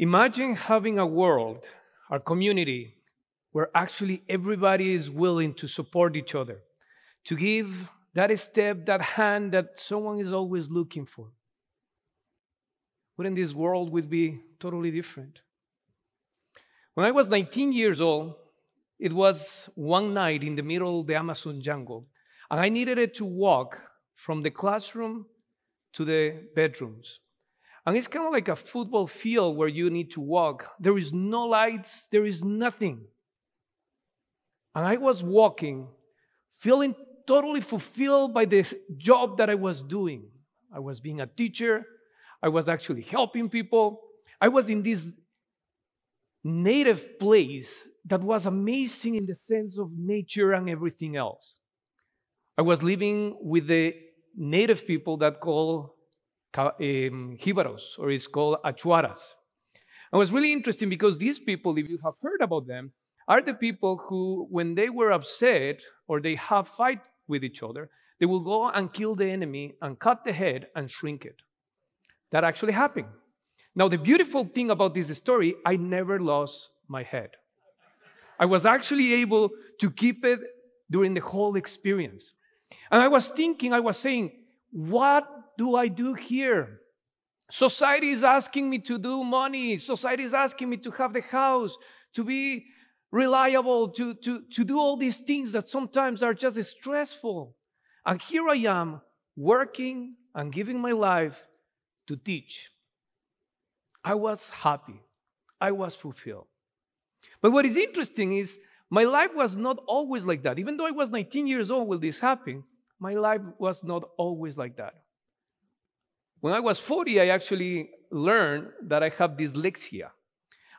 Imagine having a world, our community, where actually everybody is willing to support each other, to give that step, that hand that someone is always looking for. Wouldn't this world would be totally different? When I was 19 years old, it was one night in the middle of the Amazon jungle, and I needed it to walk from the classroom to the bedrooms. And it's kind of like a football field where you need to walk. There is no lights, there is nothing. And I was walking, feeling totally fulfilled by the job that I was doing. I was being a teacher. I was actually helping people. I was in this native place that was amazing in the sense of nature and everything else. I was living with the native people that call Jibaros, or it's called Achuaras. It was really interesting because these people, if you have heard about them, are the people who, when they were upset or they have fight with each other, they will go and kill the enemy and cut the head and shrink it. That actually happened. Now, the beautiful thing about this story, I never lost my head. I was actually able to keep it during the whole experience. And I was thinking, I was saying, what do I do here? Society is asking me to do money. Society is asking me to have the house, to be reliable, to do all these things that sometimes are just stressful. And here I am working and giving my life to teach. I was happy. I was fulfilled. But what is interesting is my life was not always like that. Even though I was 19 years old when this happened, my life was not always like that. When I was 40, I actually learned that I have dyslexia.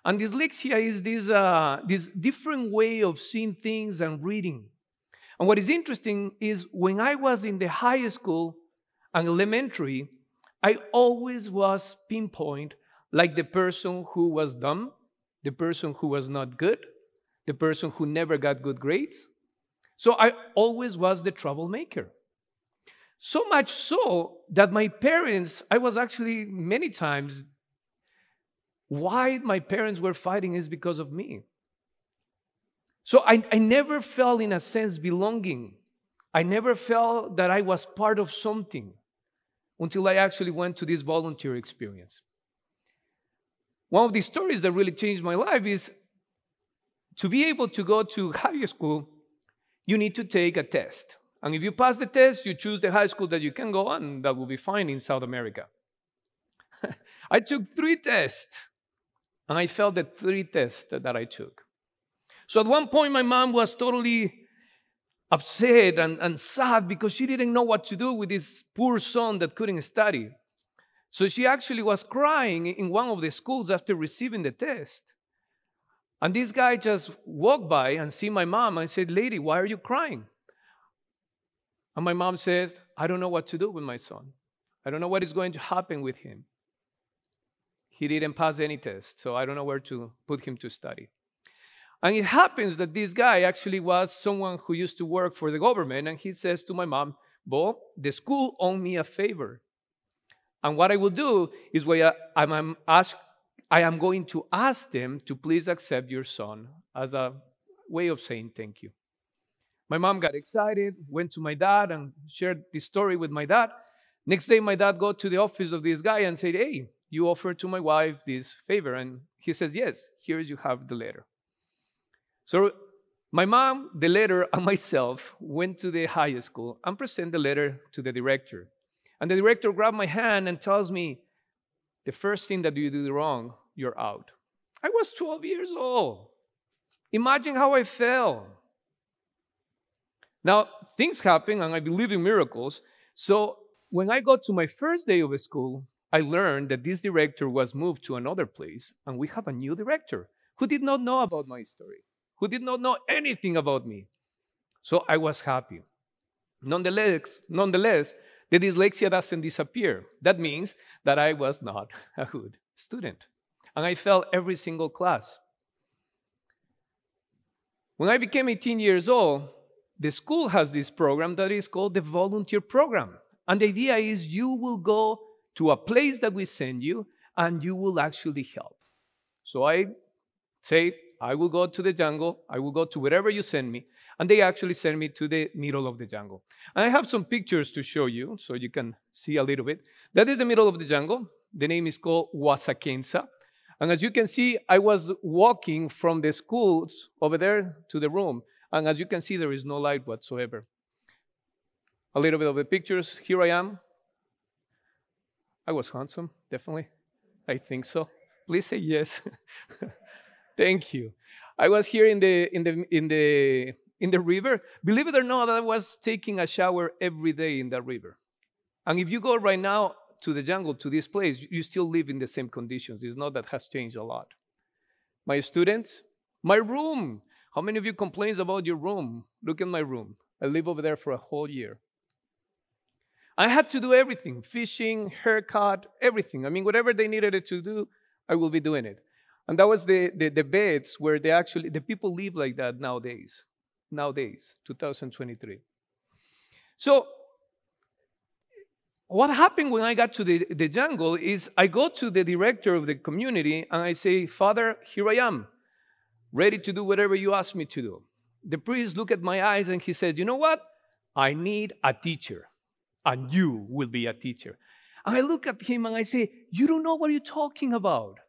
And dyslexia is this different way of seeing things and reading. And what is interesting is when I was in the high school and elementary, I always was pinpoint like the person who was dumb, the person who was not good, the person who never got good grades. So I always was the troublemaker. So much so that my parents, I was actually many times, why my parents were fighting is because of me. So I never felt, in a sense, belonging. I never felt that I was part of something until I actually went to this volunteer experience. One of the stories that really changed my life is to be able to go to high school, you need to take a test. And if you pass the test, you choose the high school that you can go on, and that will be fine in South America. I took 3 tests, and I failed the 3 tests that I took. So at one point, my mom was totally upset and sad because she didn't know what to do with this poor son that couldn't study. So she actually was crying in one of the schools after receiving the test. And this guy just walked by and see my mom and said, "Lady, why are you crying?" And my mom says, "I don't know what to do with my son. I don't know what is going to happen with him. He didn't pass any test, so I don't know where to put him to study." And it happens that this guy actually was someone who used to work for the government, and he says to my mom, "Bo, the school owed me a favor. And what I will do is I am going to ask them to please accept your son as a way of saying thank you." My mom got excited, went to my dad and shared this story with my dad. Next day, my dad go to the office of this guy and said, "Hey, you offered to my wife this favor." And he says, "Yes, here you have the letter." So my mom, the letter, and myself went to the high school and present the letter to the director. And the director grabbed my hand and tells me, "The first thing that you do wrong, you're out." I was 12 years old. Imagine how I felt. Now, things happen, and I believe in miracles. So when I got to my first day of school, I learned that this director was moved to another place, and we have a new director who did not know about my story, who did not know anything about me. So I was happy. Nonetheless, the dyslexia doesn't disappear. That means that I was not a good student. And I failed every single class. When I became 18 years old, the school has this program that is called the volunteer program. And the idea is you will go to a place that we send you and you will actually help. So I say, I will go to the jungle. I will go to wherever you send me. And they actually send me to the middle of the jungle. And I have some pictures to show you so you can see a little bit. That is the middle of the jungle. The name is called Wasakensa. And as you can see, I was walking from the schools over there to the room. And as you can see, there is no light whatsoever. A little bit of the pictures. Here I am. I was handsome, definitely. I think so. Please say yes. Thank you. I was here in the river. Believe it or not, I was taking a shower every day in that river. And if you go right now to the jungle, to this place, you still live in the same conditions. It's not that has changed a lot. My students, my room. How many of you complains about your room? Look at my room. I live over there for a whole year. I had to do everything, fishing, haircut, everything. I mean, whatever they needed it to do, I will be doing it. And that was the beds where the people live like that nowadays, 2023. So what happened when I got to the jungle is I go to the director of the community and I say, Father, here I am, ready to do whatever you ask me to do. The priest looked at my eyes and he said, you know what? I need a teacher. And you will be a teacher. And I look at him and I say, you don't know what you're talking about.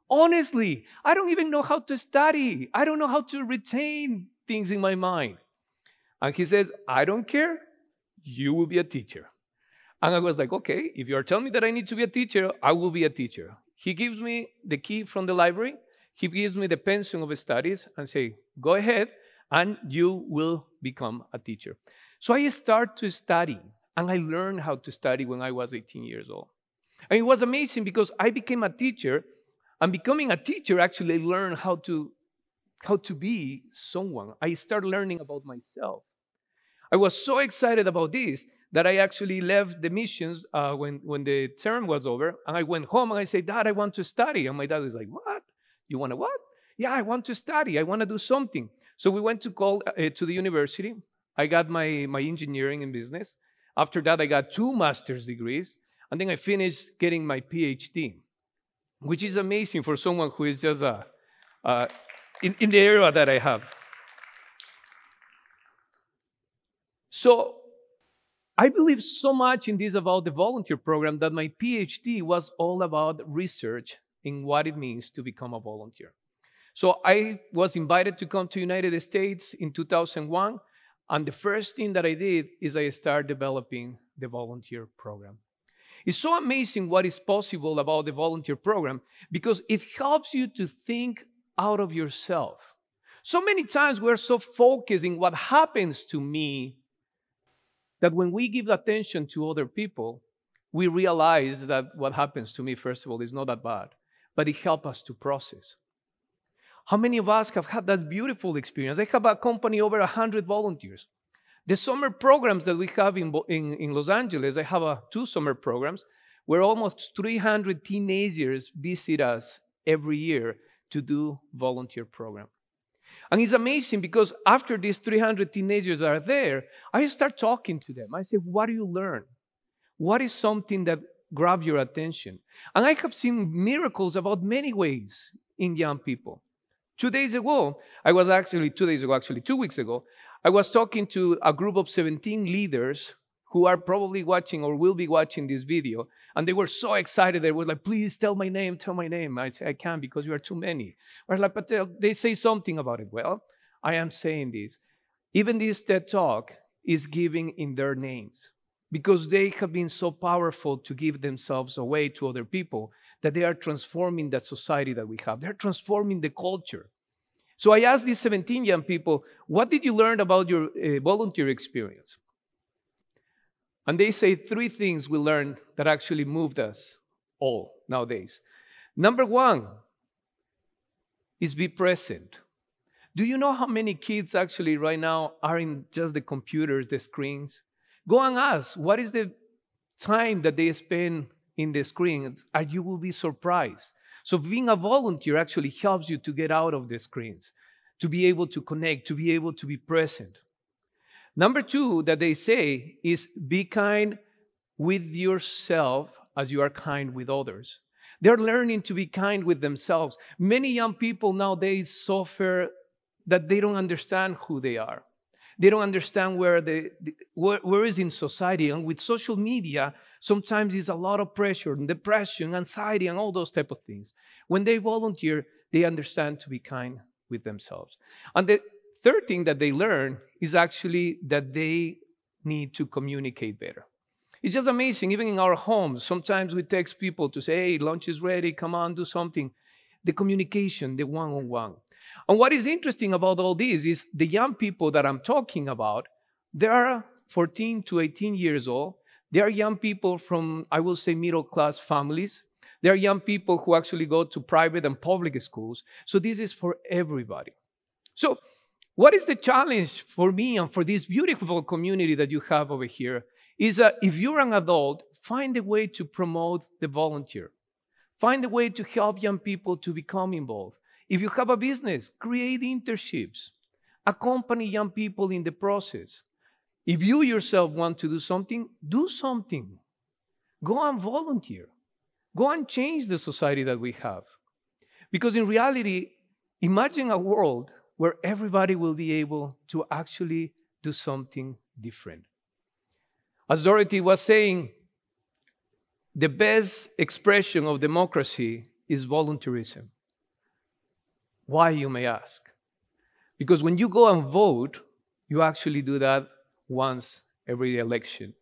Honestly, I don't even know how to study. I don't know how to retain things in my mind. And he says, I don't care. You will be a teacher. And I was like, okay, if you're telling me that I need to be a teacher, I will be a teacher. He gives me the key from the library. He gives me the pension of studies and say, go ahead and you will become a teacher. So I start to study. And I learned how to study when I was 18 years old. And it was amazing because I became a teacher. And becoming a teacher, actually, I learned how to be someone. I started learning about myself. I was so excited about this that I actually left the missions when the term was over. And I went home and I said, Dad, I want to study. And my dad was like, what? You want to what? Yeah, I want to study. I want to do something. So we went to the university. I got my engineering in business. After that, I got 2 master's degrees, and then I finished getting my PhD, which is amazing for someone who is just in the area that I have. So I believe so much in this about the volunteer program that my PhD was all about research in what it means to become a volunteer. So I was invited to come to the United States in 2001. And the first thing that I did is I started developing the volunteer program. It's so amazing what is possible about the volunteer program because it helps you to think out of yourself. So many times we're so focused in what happens to me that when we give attention to other people, we realize that what happens to me, first of all, is not that bad, but it helps us to process. How many of us have had that beautiful experience? I have accompanied over 100 volunteers. The summer programs that we have in Los Angeles, I have 2 summer programs where almost 300 teenagers visit us every year to do volunteer program. And it's amazing because after these 300 teenagers are there, I start talking to them. I say, what do you learn? What is something that grabs your attention? And I have seen miracles about many ways in young people. 2 weeks ago, I was talking to a group of 17 leaders who are probably watching or will be watching this video. And they were so excited. They were like, please tell my name. I said, I can't because you are too many. I was like, but they say something about it. Well, I am saying this. Even this TED Talk is giving in their names because they have been so powerful to give themselves away to other people that they are transforming that society that we have. They're transforming the culture. So I asked these 17 young people, what did you learn about your volunteer experience? And they say 3 things we learned that actually moved us all nowadays. Number 1 is be present. Do you know how many kids actually right now are in just the computers, the screens? Go and ask, what is the time that they spend in the screens? And you will be surprised. So being a volunteer actually helps you to get out of the screens, to be able to connect, to be able to be present. Number 2 that they say is be kind with yourself as you are kind with others. They're learning to be kind with themselves. Many young people nowadays suffer that they don't understand who they are. They don't understand where is in society. And with social media, sometimes it's a lot of pressure and depression, anxiety, and all those type of things. When they volunteer, they understand to be kind with themselves. And the third thing that they learn is actually that they need to communicate better. It's just amazing. Even in our homes, sometimes we text people to say, hey, lunch is ready, come on, do something. The communication, the one-on-one. And what is interesting about all this is the young people that I'm talking about, they are 14 to 18 years old. They are young people from, I will say, middle-class families. They are young people who actually go to private and public schools. So this is for everybody. So what is the challenge for me and for this beautiful community that you have over here is that if you're an adult, find a way to promote the volunteer. Find a way to help young people to become involved. If you have a business, create internships. Accompany young people in the process. If you yourself want to do something, do something. Go and volunteer. Go and change the society that we have. Because in reality, imagine a world where everybody will be able to actually do something different. As Dorothy was saying, the best expression of democracy is volunteerism. Why, you may ask? Because when you go and vote, you actually do that once every election.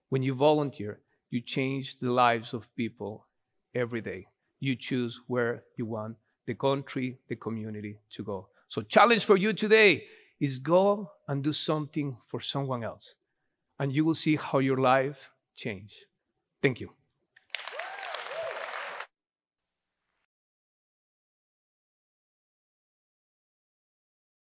When you volunteer, you change the lives of people every day. You choose where you want the country, the community to go. So challenge for you today is go and do something for someone else. And you will see how your life changes. Thank you.